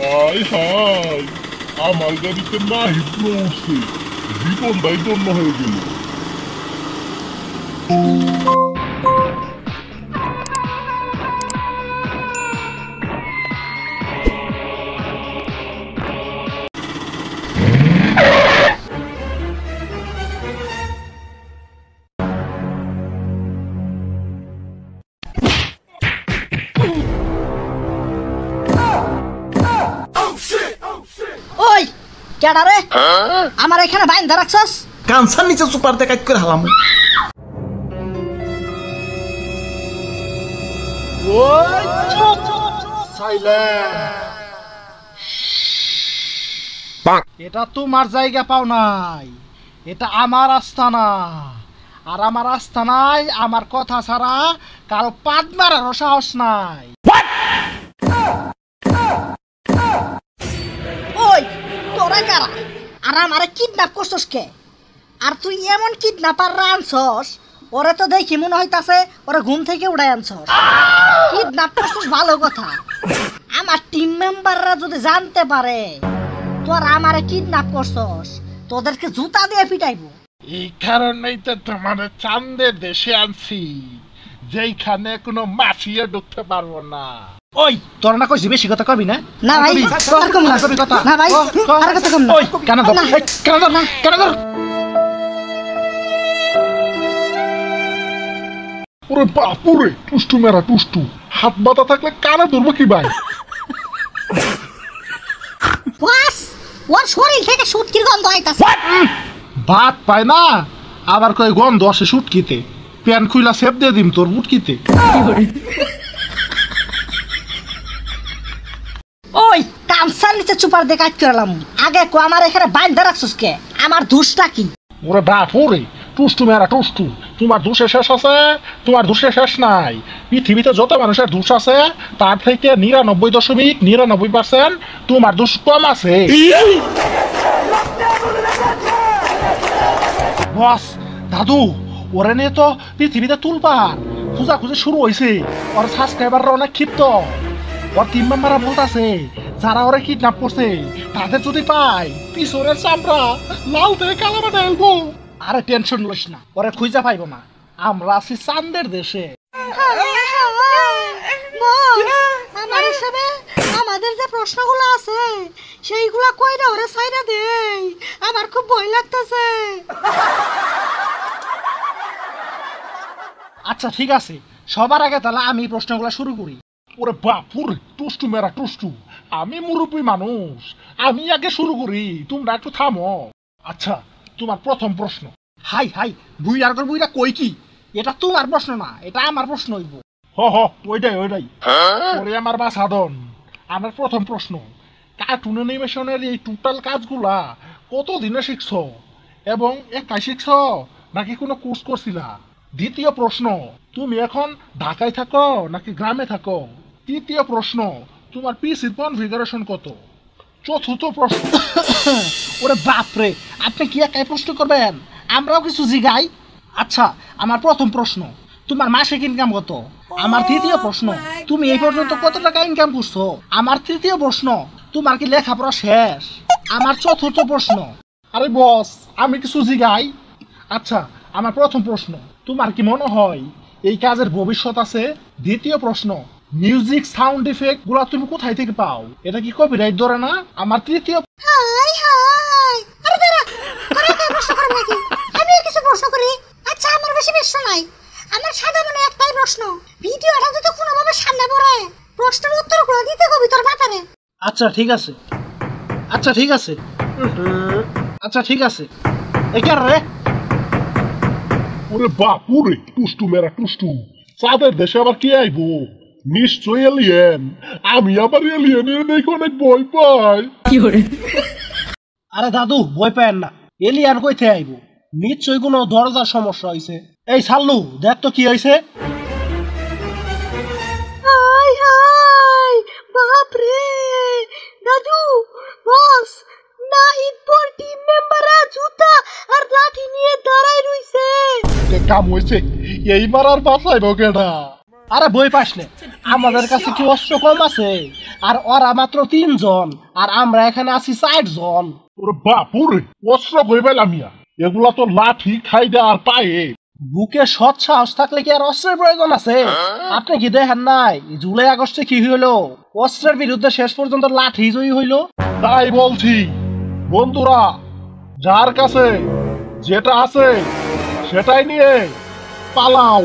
High high, আমার গাড়িতে না হিপ্রো উঠছে, জীবনটাই ধন্য হয়ে গেল। ওই কেডা রে আমার এখানে বাইন্ধা রাখছস? কানসার নিচে সুপার দেখাই করে হালাম। ওই সাইলেন্ট, এটা তোমার জায়গা পাও নাই, এটা আমার আস্তানা। আর আমার আস্তানায় আমার কথা ছাড়া কারো পাদ মারারও সাহস নাই। ওই তোরা কারা? আর আমারে কিডন্যাপ করছস কে? আর তুই এমন কিডন্যাপার আনছস, ওরে তো দেখি মনে হইতাছে ওরে ঘুম থেকে উড়াই আনছস। কিডন্যাপ করছস ভালো কথা, আমার টিম মেম্বাররা যদি জানতে পারে তোর আমারে কিডন্যাপ করছস, তোদেরকে জুতা দিয়ে পিটাইবো। এই কারণেই তো তোমার চাঁদের দেশে আনছি, যেইখানে কোনো মাফিয়া ঢুকতে পারবো না। ওই তোর না কইছি বেশি কথা কবি না? না ভাই, আর কম না কবি কথা। না ভাই, আর কথা কম না। ওই কেন ধর, কেন ধর, কেন ধর। ওরে বাপুরে, টুষ্টু মেরা টুষ্টু, হাত বাতা থাকলে কানে ধরবো কি ভাই? বাস ওর শরীর থেকে সুটকির গন্ধ আইতাছে। ভাত পায় না আবার কই গন্ধ আসে শুটকিতে, প্যান খুইলা সেপ দিয়ে দিম তোর মুটকিতে। ওই কামসার নিচে চুপার দিয়ে কাজ করলাম, আগে কো আমার এখানে বাইন্ধা রাখছস কে? আমার দোষটা কি? ওরে বাপুরে, টুষ্টু মেরা টুষ্টু, তোমার দোষে শেষ আছে? তোমার দোষে শেষ নাই। পৃথিবীতে যত মানুষের দোষ আছে তার থেকে 99.99% তোমার দোষ কম আছে। বস দাদু, ওরে নিয়ে তো পৃথিবীতে তুলপার খোঁজাখুঁজি শুরু হয়েছে। ওর সাবস্ক্রাইবাররা অনেক ক্ষিপ্ত। ওর টিম মেম্বাররা বলতেছে যারা ওরে কিডন্যাপ করছে তাদের যদি পাই পিছনের চামড়া লাল থেকে কালো বানাইবো। আরে টেনশন লইস না, ওরে খুঁজা পাইবো না, আমরা আছি চাঁদের দেশে। আমার হিসাবে আমাদের যে প্রশ্নগুলো আছে সেইগুলা কইরা ওরে সাইরা দেই, আমার খুব ভয় লাগতেছে। আচ্ছা ঠিক আছে, সবার আগে তাহলে আমি প্রশ্নগুলো শুরু করি। ওরে বাপুরে, টুষ্টু মেরা টুষ্টু, আমি মুরব্বী মানুষ, আমি আগে শুরু করি, তোমরা একটু থামো। আচ্ছা তোমার প্রথম প্রশ্ন। হাই হাই, বুইরার গর বুইরা কই কি? এটা তোমার প্রশ্ন না, এটা আমার প্রশ্ন হইব। হ ওইটাই ওরে আমার বাসাদন। আমার প্রথম প্রশ্ন, কার্টুন অ্যানিমেশনের এই টোটাল কাজগুলা কতদিনে শিখছো এবং একাই শিখছো নাকি কোনো কোর্স করছিলা? দ্বিতীয় প্রশ্ন, তুমি এখন ঢাকায় থাকো নাকি গ্রামে থাকো? তৃতীয় প্রশ্ন, তোমার পিসির কনফিগারেশন কত? চতুর্থ প্রশ্ন। ওরে বাপরে, আপনি কি একাই প্রশ্ন করবেন? আমরাও কিছু জিগাই। আচ্ছা, আমার প্রথম প্রশ্ন, তোমার মাসিক ইনকাম কত? আমার তৃতীয় প্রশ্ন, তুমি এই পর্যন্ত কত টাকা ইনকাম করছো? আমার তৃতীয় প্রশ্ন, তোমার কি লেখাপড়া শেষ? আমার চতুর্থ প্রশ্ন। আরে বস, আমি কিছু জিগাই। আচ্ছা, আমার প্রথম প্রশ্ন, তোমার কি মনে হয় এই কাজের ভবিষ্যৎ আছে? দ্বিতীয় প্রশ্ন, মিউজিক সাউন্ড ইফেক্ট গুলা তুমি কোথায় থেকে পাও? এটা কি কপিরাইট ধরে না? আমার তৃতীয়। হাই হাই, আরে দাঁড়া, আরে প্রশ্ন করব নাকি? আমি কিছু প্রশ্ন করি। আচ্ছা, আমার বেশি প্রশ্ন নাই, আমার সাধারণ একটাই প্রশ্ন, ভিডিওটা যদি কোনোভাবে সামনে পড়ে প্রশ্নের উত্তরগুলো দিতে কবি তোর মাথারে। আচ্ছা ঠিক আছে, আচ্ছা ঠিক আছে, আচ্ছা ঠিক আছে। একার রে, ওরে বাপুরে, টুষ্টু মেরা টুষ্টু, চাঁদের দেশে আবার কি আইবো? নিশ্চয় এলিয়েন। আমি আবার এলিয়েনের দেখে অনেক ভয় পাই। আরে দাদু, ভয় পায়েন না, এলিয়ান কইতে আইবো, নিশ্চয়ই কোনো দরজার সমস্যা হইছে। এই সাল্লু, দেখ তো কি হইছে। হাই হাই, বাপ রে দাদু, বস, নাহিদপুর টিম মেম্বাররা জুতা আর লাঠি নিয়ে দাঁড়াই রইছে। কাম হইছে, এইবার আর বাঁচাইবো কেডা? আরে বই পাস নে, আমাদের কাছে কি অস্ত্র কম আছে? আর ওরা মাত্র 3 জন, আর আমরা এখানে আছি 4 জন। ওরে বাপুরে, অস্ত্র কই পেলাম মিয়া? এগুলা তো লাঠি খাইদা আর পায়ে। বুকে সৎ সাহস থাকলে কি আর অস্ত্রের প্রয়োজন আছে? আপনি কি দেখেন নাই জুলাই আগস্টে কি হইলো? অস্ত্রের বিরুদ্ধে শেষ পর্যন্ত লাঠি জয়ী হইলো। তাই বলছি বন্ধুরা, যার কাছে যেটা আছে সেটাই নিয়ে পালাও।